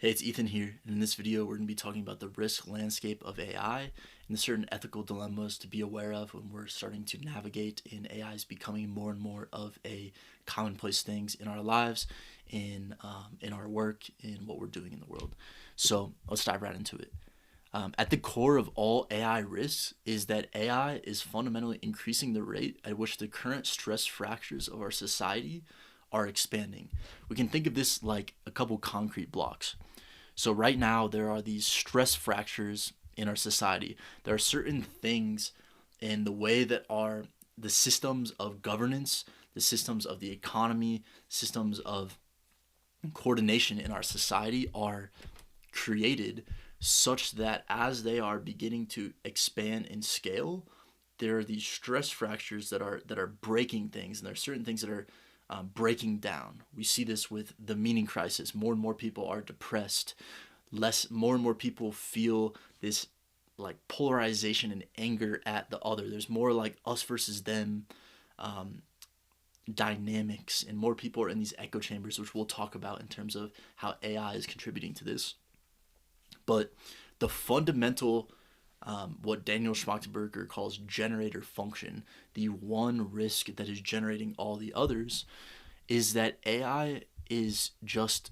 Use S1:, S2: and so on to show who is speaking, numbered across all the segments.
S1: Hey, it's Ethan here, and in this video we're going to be talking about the risk landscape of AI and the certain ethical dilemmas to be aware of when we're starting to navigate and AI is becoming more and more of a commonplace things in our lives, in our work, in what we're doing in the world. So let's dive right into it. At the core of all AI risks is that AI is fundamentally increasing the rate at which the current stress fractures of our society are expanding. We can think of this like a couple concrete blocks. So right now there are these stress fractures in our society. There are certain things in the way that our the systems of governance, the systems of the economy, systems of coordination in our society are created such that as they are beginning to expand and scale, there are these stress fractures that are breaking things, and there are certain things that are breaking down. We see this with the meaning crisis. More and more people are depressed. More and more people feel this like polarization and anger at the other. There's more like us versus them dynamics, and more people are in these echo chambers, which we'll talk about in terms of how AI is contributing to this. But the fundamental, what Daniel Schmachtenberger calls generator function, the one risk that is generating all the others, is that AI is just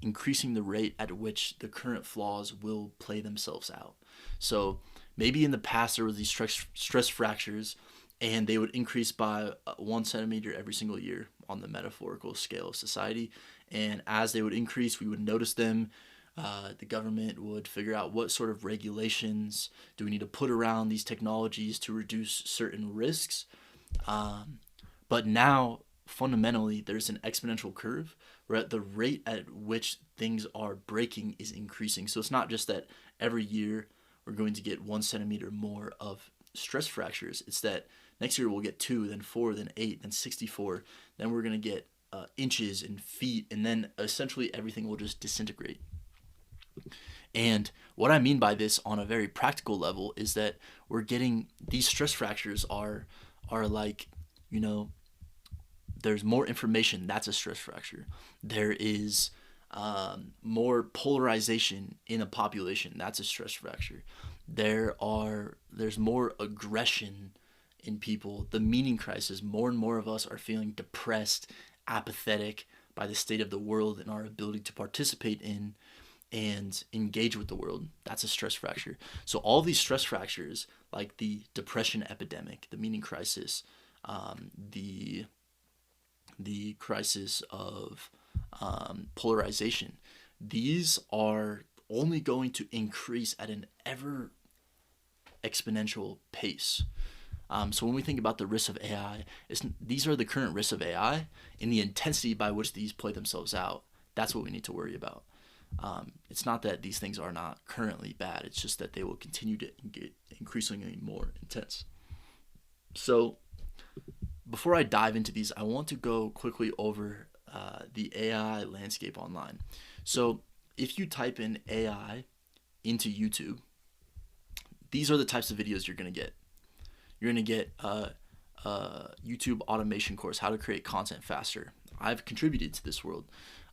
S1: increasing the rate at which the current flaws will play themselves out. So maybe in the past there were these stress fractures, and they would increase by 1 centimeter every single year on the metaphorical scale of society. And as they would increase, we would notice them. The government would figure out what sort of regulations do we need to put around these technologies to reduce certain risks. But now, fundamentally, there's an exponential curve where at the rate at which things are breaking is increasing. So it's not just that every year we're going to get 1 centimeter more of stress fractures. It's that next year we'll get 2, then 4, then 8, then 64. Then we're going to get inches and feet, and then essentially everything will just disintegrate. And what I mean by this on a very practical level is that we're getting these stress fractures are like, you know, there's more information, that's a stress fracture. There is more polarization in a population, that's a stress fracture. There's more aggression in people, the meaning crisis. More and more of us are feeling depressed, apathetic by the state of the world and our ability to participate in and engage with the world. That's a stress fracture. So all these stress fractures, like the depression epidemic, the meaning crisis, the crisis of polarization, these are only going to increase at an ever exponential pace. So when we think about the risks of AI, these are the current risks of AI, and the intensity by which these play themselves out. That's what we need to worry about. It's not that these things are not currently bad. It's just that they will continue to get increasingly more intense. So before I dive into these, I want to go quickly over the AI landscape online. So if you type in AI into YouTube, these are the types of videos you're going to get. You're going to get a YouTube automation course, how to create content faster. I've contributed to this world.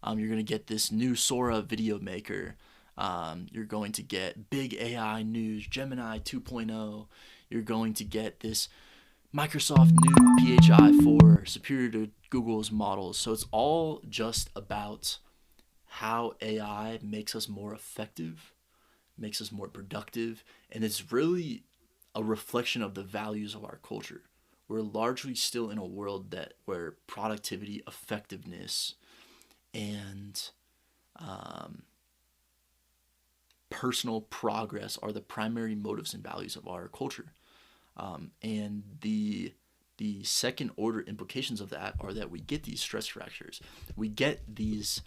S1: You're going to get this new Sora video maker. You're going to get big AI news, Gemini 2.0. You're going to get this Microsoft new PHI 4, superior to Google's models. So it's all just about how AI makes us more effective, makes us more productive, and it's really a reflection of the values of our culture. We're largely still in a world where productivity, effectiveness, and personal progress are the primary motives and values of our culture. And the second order implications of that are that we get these stress fractures. We get these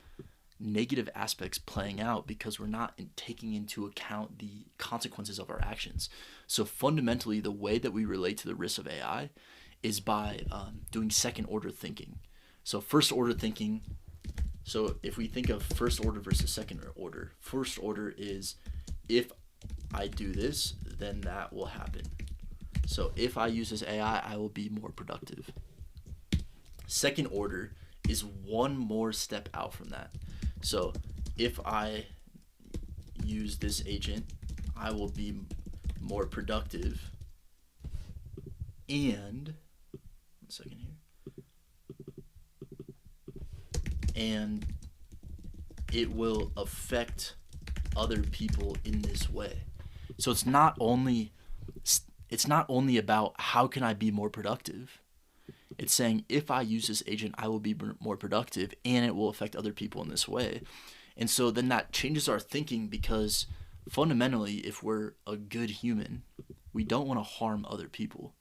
S1: negative aspects playing out because we're not taking into account the consequences of our actions. So fundamentally, the way that we relate to the risks of AI is by doing second order thinking. So first order thinking. So if we think of first order versus second order, first order is if I do this, then that will happen. So if I use this AI, I will be more productive. Second order is one more step out from that. So if I use this agent, I will be more productive. And, 1 second here. And it will affect other people in this way. So it's not only about how can I be more productive. It's saying if I use this agent, I will be more productive, and it will affect other people in this way. And so then that changes our thinking, because fundamentally, if we're a good human, we don't want to harm other people.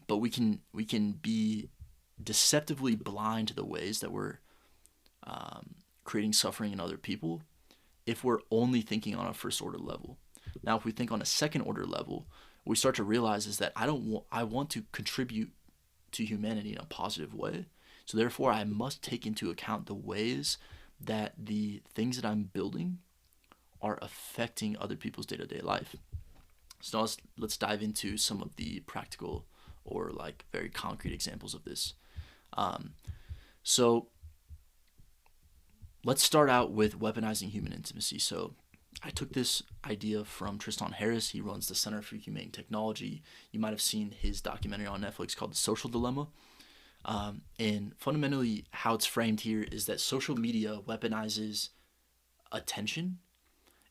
S1: But we can be deceptively blind to the ways that we're creating suffering in other people if we're only thinking on a first order level. Now, if we think on a second order level, what we start to realize is that I want to contribute to humanity in a positive way. So therefore, I must take into account the ways that the things that I'm building are affecting other people's day-to-day life. So now let's dive into some of the practical or like very concrete examples of this. So let's start out with weaponizing human intimacy. So I took this idea from Tristan Harris. He runs the Center for Humane Technology. You might have seen his documentary on Netflix called The Social Dilemma. And fundamentally, how it's framed here is that social media weaponizes attention.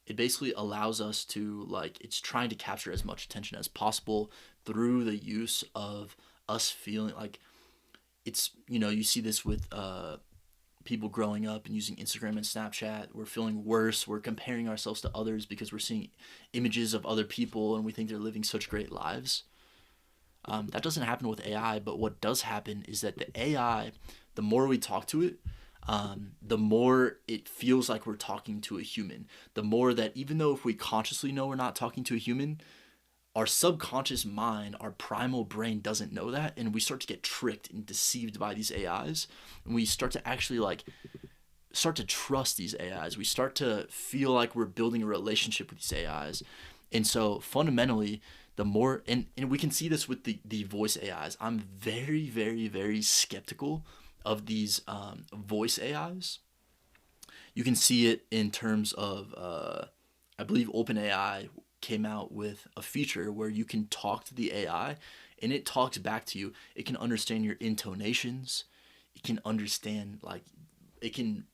S1: It basically allows us to, it's trying to capture as much attention as possible through the use of us feeling like it's, you see this with people growing up and using Instagram and Snapchat. We're feeling worse. We're comparing ourselves to others because we're seeing images of other people and we think they're living such great lives. That doesn't happen with AI, but what does happen is that the AI, the more we talk to it, the more it feels like we're talking to a human. The more that, even though if we consciously know we're not talking to a human, our subconscious mind, our primal brain doesn't know that, and we start to get tricked and deceived by these AIs, and we start to actually start to trust these AIs. We start to feel like we're building a relationship with these AIs. And so fundamentally, the more, and we can see this with the voice AIs. I'm very, very, very skeptical of these voice AIs. You can see it in terms of, I believe OpenAI came out with a feature where you can talk to the AI and it talks back to you. It can understand your intonations. It can understand, it can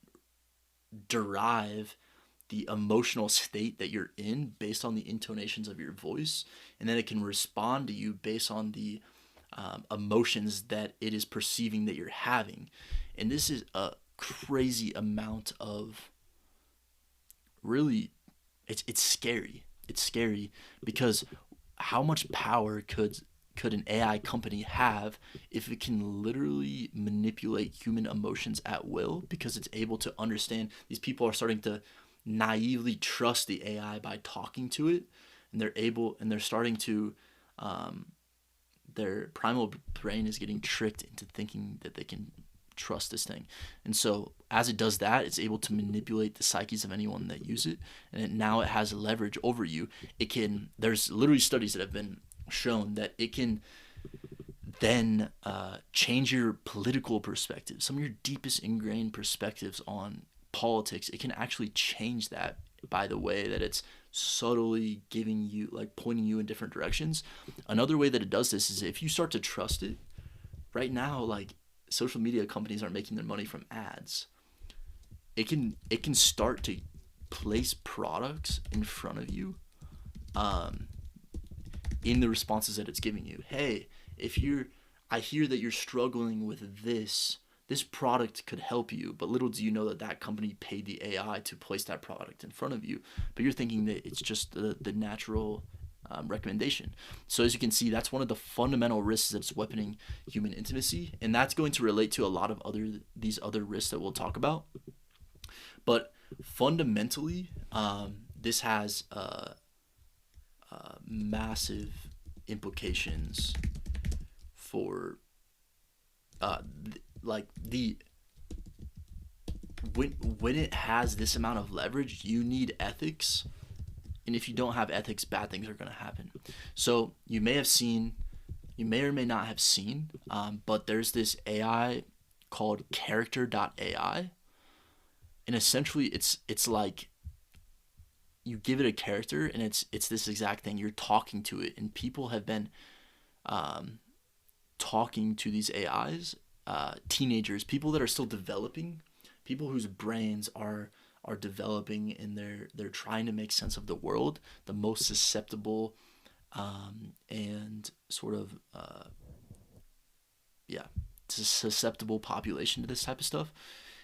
S1: derive the emotional state that you're in based on the intonations of your voice. And then it can respond to you based on the emotions that it is perceiving that you're having. And this is a crazy amount of, really, it's scary. It's scary because how much power could an AI company have if it can literally manipulate human emotions at will, because it's able to understand these people are starting to naively trust the AI by talking to it, and they're starting to their primal brain is getting tricked into thinking that they can trust this thing. And so as it does that, it's able to manipulate the psyches of anyone that use it, and now it has leverage over you. There's literally studies that have been shown that it can then change your political perspective, some of your deepest ingrained perspectives on politics. It can actually change that by the way that it's subtly giving you, pointing you in different directions. Another way that it does this is if you start to trust it. Right now, social media companies are making their money from ads. It can start to place products in front of you in the responses that it's giving you. Hey, I hear that you're struggling with this product could help you, but little do you know that company paid the AI to place that product in front of you. But you're thinking that it's just the natural recommendation. So as you can see, that's one of the fundamental risks that's weaponing human intimacy, and that's going to relate to a lot of these other risks that we'll talk about. But fundamentally, this has massive implications for when it has this amount of leverage, you need ethics. And if you don't have ethics, bad things are going to happen. So you may or may not have seen, but there's this AI called Character.ai. And essentially it's like, you give it a character, and it's this exact thing. You're talking to it, and people have been talking to these AIs, teenagers, people that are still developing, people whose brains are developing, and they're trying to make sense of the world, the most susceptible and sort of yeah, susceptible population to this type of stuff.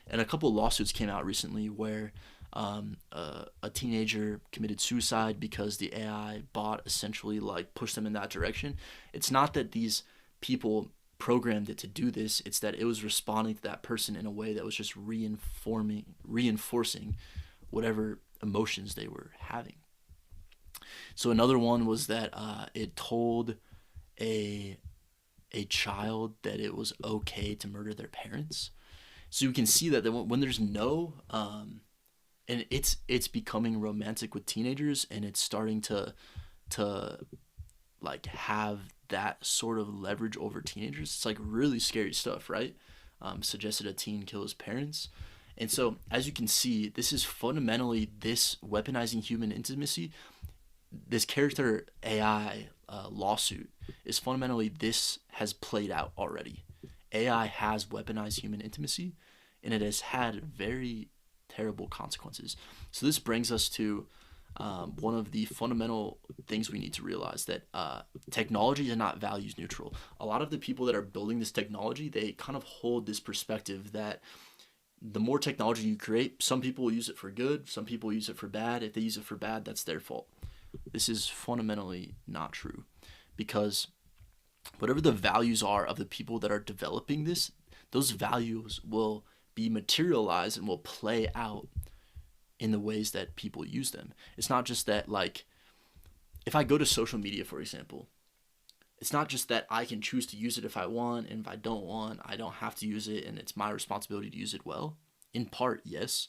S1: And a couple of lawsuits came out recently where a teenager committed suicide because the AI bot essentially like pushed them in that direction. It's not that these people programmed it to do this, it's that it was responding to that person in a way that was just reinforcing whatever emotions they were having. So another one was that it told a child that it was okay to murder their parents. So you can see that when there's no and it's becoming romantic with teenagers, and it's starting to like have that sort of leverage over teenagers. It's like really scary stuff, right? Suggested a teen kill his parents. And so as you can see, this is fundamentally this weaponizing human intimacy. This character AI lawsuit is fundamentally this has played out already. AI has weaponized human intimacy, and it has had very terrible consequences. So this brings us to one of the fundamental things we need to realize, that technology is not values neutral. A lot of the people that are building this technology, they kind of hold this perspective that the more technology you create, some people will use it for good, some people use it for bad. If they use it for bad, that's their fault. This is fundamentally not true, because whatever the values are of the people that are developing this, those values will be materialized and will play out in the ways that people use them. It's not just that, like, if I go to social media, for example, it's not just that I can choose to use it if I want, and if I don't want, I don't have to use it, and it's my responsibility to use it well. In part, yes,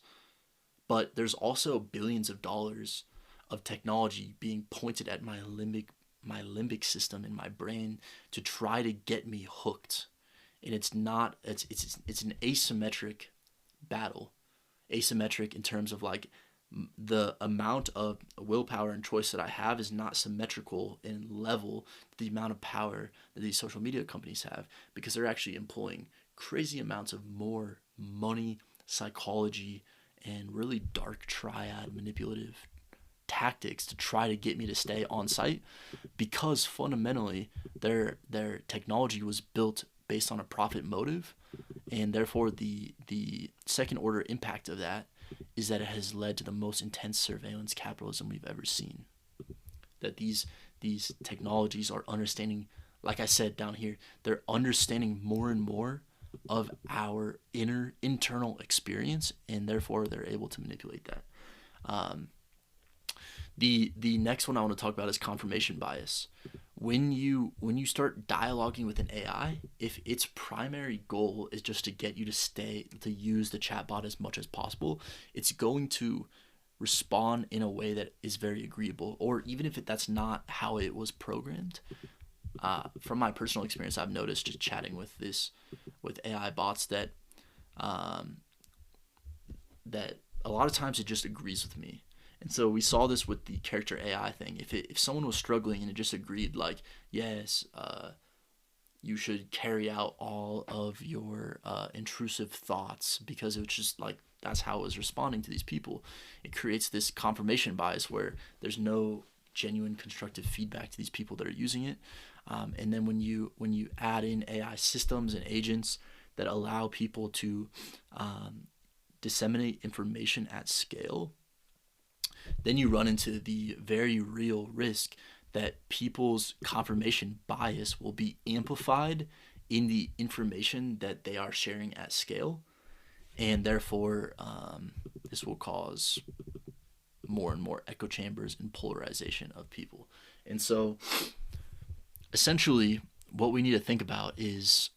S1: but there's also billions of dollars of technology being pointed at my limbic system in my brain to try to get me hooked. And it's an asymmetric battle. Asymmetric in terms of like the amount of willpower and choice that I have is not symmetrical in level to the amount of power that these social media companies have, because they're actually employing crazy amounts of more money, psychology, and really dark triad manipulative tactics to try to get me to stay on site, because fundamentally their technology was built based on a profit motive, and therefore the second order impact of that is that it has led to the most intense surveillance capitalism we've ever seen. That these technologies are understanding, like I said down here, they're understanding more and more of our internal experience, and therefore they're able to manipulate that. The next one I want to talk about is confirmation bias. When you start dialoguing with an AI, if its primary goal is just to get you to use the chatbot as much as possible, it's going to respond in a way that is very agreeable, or even if that's not how it was programmed. From my personal experience, I've noticed just chatting with AI bots that that a lot of times it just agrees with me. And so we saw this with the character AI thing. If someone was struggling and it just agreed, like, yes, you should carry out all of your intrusive thoughts, because it was just like, that's how it was responding to these people. It creates this confirmation bias where there's no genuine constructive feedback to these people that are using it. And then when you add in AI systems and agents that allow people to disseminate information at scale, then you run into the very real risk that people's confirmation bias will be amplified in the information that they are sharing at scale. And therefore, this will cause more and more echo chambers and polarization of people. And so, essentially, what we need to think about is,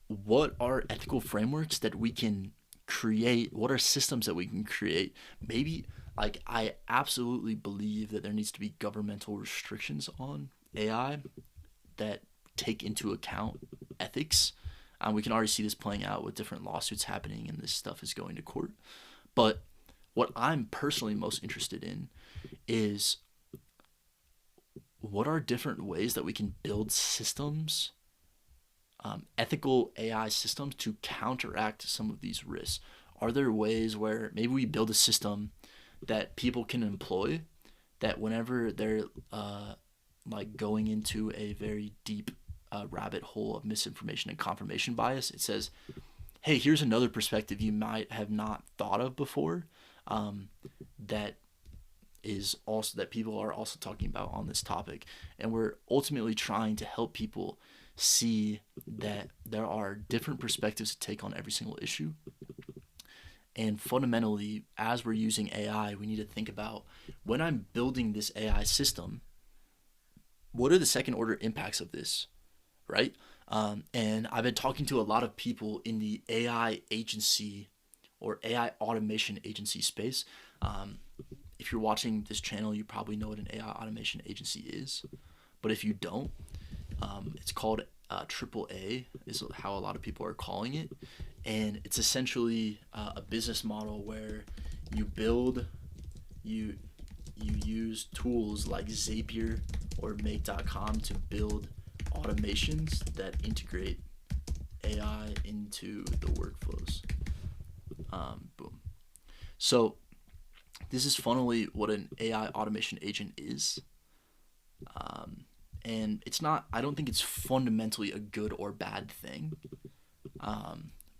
S1: what are ethical frameworks that we can create? What are systems that we can create? Maybe, like, I absolutely believe that there needs to be governmental restrictions on AI that take into account ethics. We can already see this playing out with different lawsuits happening, and this stuff is going to court. But what I'm personally most interested in is what are different ways that we can build systems, ethical AI systems to counteract some of these risks. Are there ways where maybe we build a system that people can employ that whenever they're like going into a very deep rabbit hole of misinformation and confirmation bias, it says, hey, here's another perspective you might have not thought of before, that is also that people are also talking about on this topic. And we're ultimately trying to help people see that there are different perspectives to take on every single issue. And fundamentally, as we're using AI, we need to think about, when I'm building this AI system, what are the second order impacts of this, right? And I've been talking to a lot of people in the AI agency or AI automation agency space. If you're watching this channel, you probably know what an AI automation agency is. But if you don't, it's called AAA, is how a lot of people are calling it. And it's essentially a business model where you use tools like Zapier or Make.com to build automations that integrate AI into the workflows. Boom. So this is funnily what an AI automation agent is. And it's not, I don't think it's fundamentally a good or bad thing.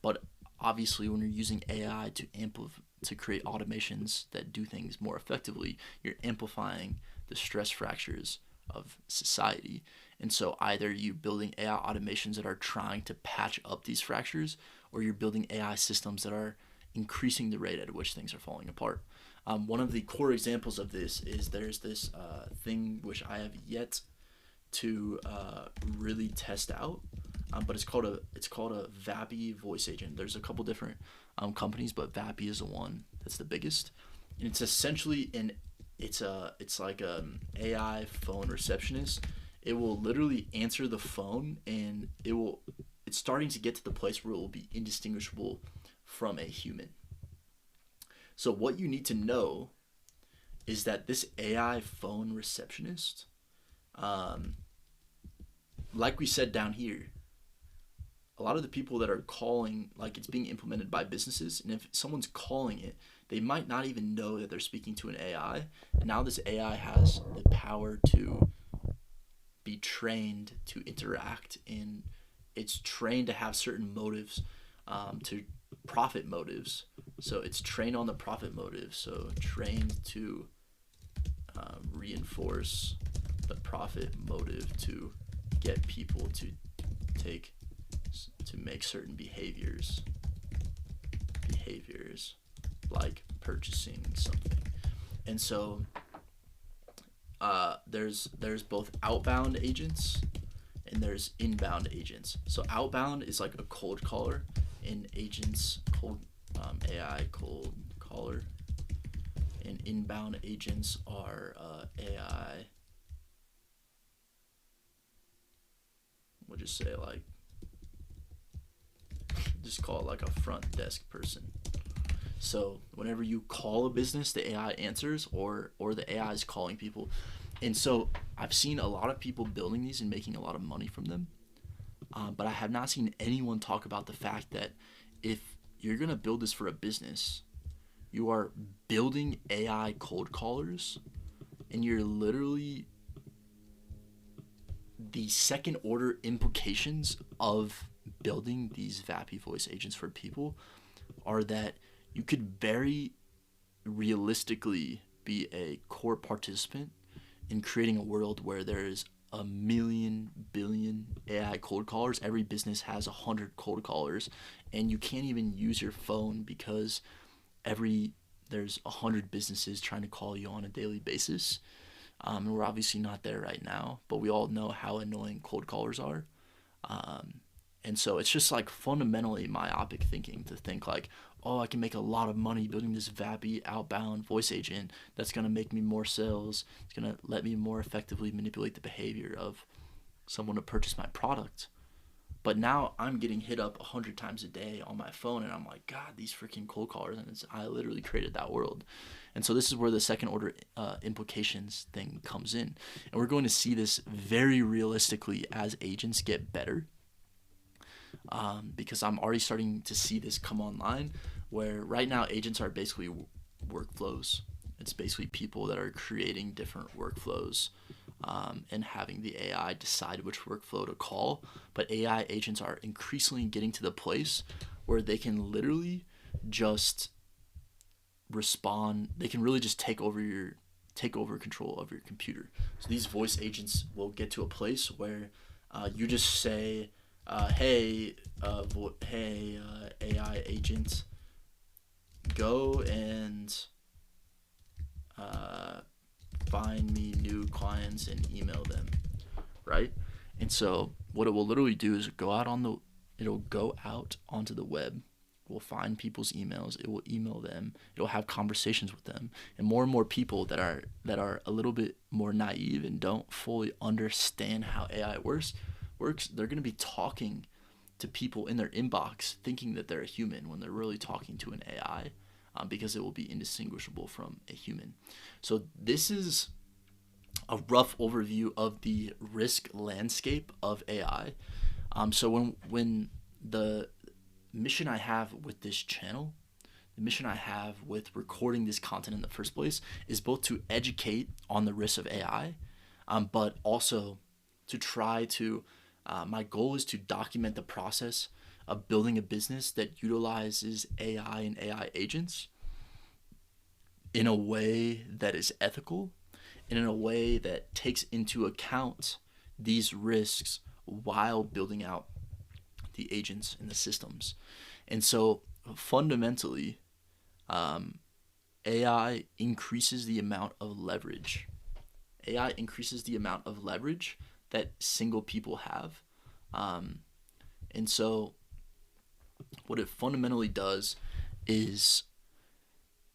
S1: But obviously, when you're using AI to create automations that do things more effectively, you're amplifying the stress fractures of society. And so either you building AI automations that are trying to patch up these fractures, or you're building AI systems that are increasing the rate at which things are falling apart. One of the core examples of this is there's this thing which I have yet to really test out, but it's called a Vappy voice agent. There's a couple different companies, but Vappy is the one that's the biggest, and it's essentially it's like an AI phone receptionist. It will literally answer the phone, and it's starting to get to the place where it will be indistinguishable from a human. So what you need to know is that this AI phone receptionist, like we said down here, a lot of the people that are calling, like, it's being implemented by businesses, and if someone's calling it, they might not even know that they're speaking to an AI. And now this AI has the power to be trained to interact, and it's trained to have certain motives, to profit motives. So it's trained on the profit motive. So trained to reinforce the profit motive to get people to make certain behaviors like purchasing something. And so there's both outbound agents and there's inbound agents. So outbound is like a cold caller, and agents AI cold caller, and inbound agents are AI. We'll just say just call it like a front desk person. So whenever you call a business, the AI answers, or the AI is calling people. And so I've seen a lot of people building these and making a lot of money from them. But I have not seen anyone talk about the fact that if you're going to build this for a business, you are building AI cold callers, and you're literally, the second order implications of building these Vappy voice agents for people are that you could very realistically be a core participant in creating a world where there's a million billion AI cold callers. Every business has 100 cold callers, and you can't even use your phone because there's 100 businesses trying to call you on a daily basis. And we're obviously not there right now, but we all know how annoying cold callers are. And so it's just like fundamentally myopic thinking to think like, oh, I can make a lot of money building this Vappy outbound voice agent that's going to make me more sales. It's going to let me more effectively manipulate the behavior of someone to purchase my product. But now I'm getting hit up 100 times a day on my phone, and I'm like, God, these freaking cold callers, and I literally created that world. And so this is where the second order implications thing comes in. And we're going to see this very realistically as agents get better, because I'm already starting to see this come online, where right now agents are basically workflows. It's basically people that are creating different workflows, and having the AI decide which workflow to call. But AI agents are increasingly getting to the place where they can literally just respond. They can really just take over control of your computer. So these voice agents will get to a place where you just say, "Hey, AI agent, go and find me new clients and email them," right? And so what it will literally do is it'll go out onto the web. It will find people's emails. It will email them. It'll have conversations with them. And more people that are a little bit more naive and don't fully understand how AI works, they're going to be talking to people in their inbox thinking that they're a human when they're really talking to an AI, because it will be indistinguishable from a human. So this is a rough overview of the risk landscape of AI. So when the mission I have with this channel, the mission I have with recording this content in the first place, is both to educate on the risks of AI, but also to try to, my goal is to document the process of building a business that utilizes AI and AI agents in a way that is ethical and in a way that takes into account these risks while building out the agents and the systems. And so fundamentally, AI increases the amount of leverage. AI increases the amount of leverage that single people have. And so what it fundamentally does is,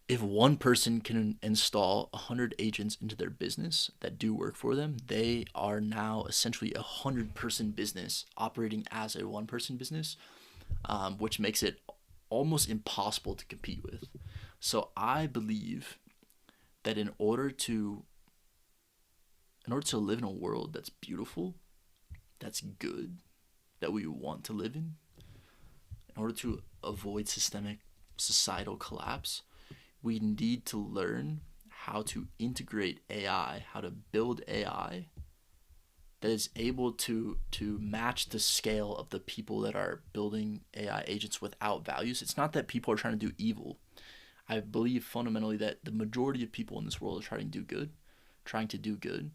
S1: if one person can install 100 agents into their business that do work for them, they are now essentially a 100-person business operating as a one-person business, which makes it almost impossible to compete with. So I believe that in order to live in a world that's beautiful, that's good, that we want to live in order to avoid systemic societal collapse, we need to learn how to integrate AI, how to build AI that is able to match the scale of the people that are building AI agents without values. It's not that people are trying to do evil. I believe fundamentally that the majority of people in this world are trying to do good,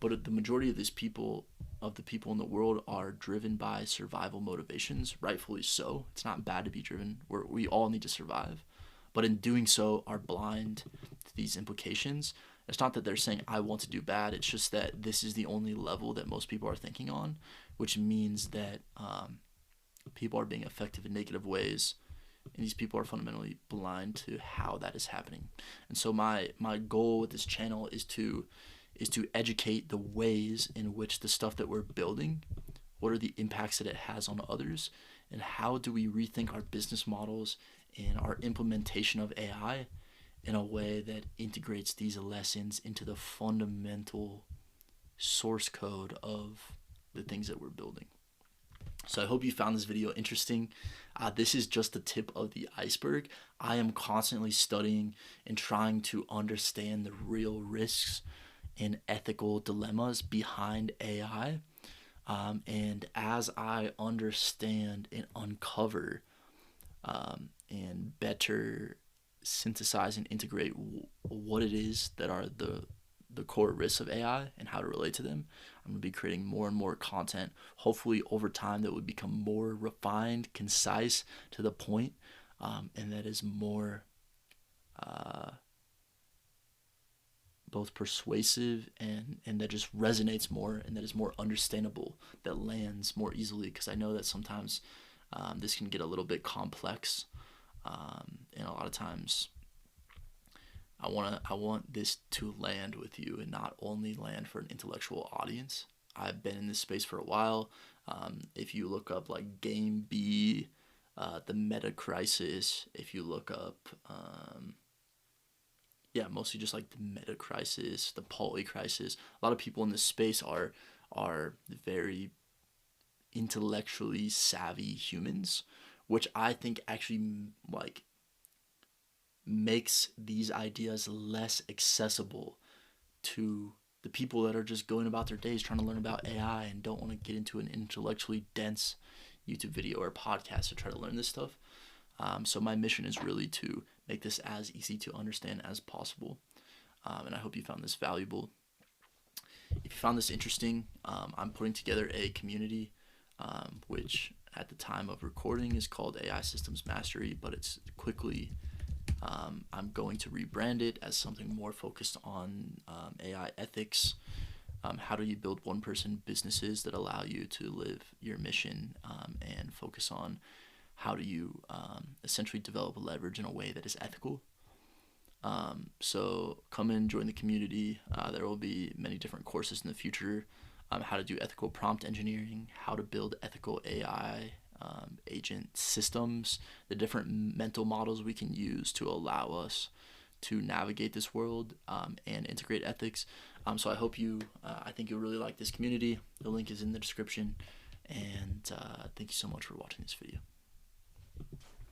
S1: but the majority of the people in the world are driven by survival motivations, rightfully so. It's not bad to be driven. We all need to survive, but in doing so are blind to these implications. It's not that they're saying I want to do bad. It's just that this is the only level that most people are thinking on, which means that people are being effective in negative ways, and these people are fundamentally blind to how that is happening. And so my goal with this channel is to educate the ways in which the stuff that we're building, what are the impacts that it has on others, and how do we rethink our business models and our implementation of AI in a way that integrates these lessons into the fundamental source code of the things that we're building. So I hope you found this video interesting. This is just the tip of the iceberg. I am constantly studying and trying to understand the real risks and ethical dilemmas behind AI. And as I understand and uncover and better synthesize and integrate what it is that are the core risks of AI and how to relate to them, I'm going to be creating more and more content, hopefully over time, that would become more refined, concise, to the point, and that is more both persuasive and that just resonates more, and that is more understandable, that lands more easily, because I know that sometimes this can get a little bit complex, and a lot of times I want this to land with you and not only land for an intellectual audience. I've been in this space for a while. If you look up like Game B, the Meta Crisis, if you look up, yeah, mostly just like the Meta Crisis, the Poly Crisis. A lot of people in this space are very intellectually savvy humans, which I think actually like makes these ideas less accessible to the people that are just going about their days trying to learn about AI and don't want to get into an intellectually dense YouTube video or podcast to try to learn this stuff. So my mission is really to make this as easy to understand as possible. And I hope you found this valuable. If you found this interesting, I'm putting together a community, which at the time of recording is called AI Systems Mastery, but it's quickly, I'm going to rebrand it as something more focused on AI ethics. How do you build one-person businesses that allow you to live your mission, and focus on how do you essentially develop leverage in a way that is ethical. So come and join the community. There will be many different courses in the future. How to do ethical prompt engineering, how to build ethical AI agent systems, the different mental models we can use to allow us to navigate this world, and integrate ethics. So I think you'll really like this community. The link is in the description. And thank you so much for watching this video.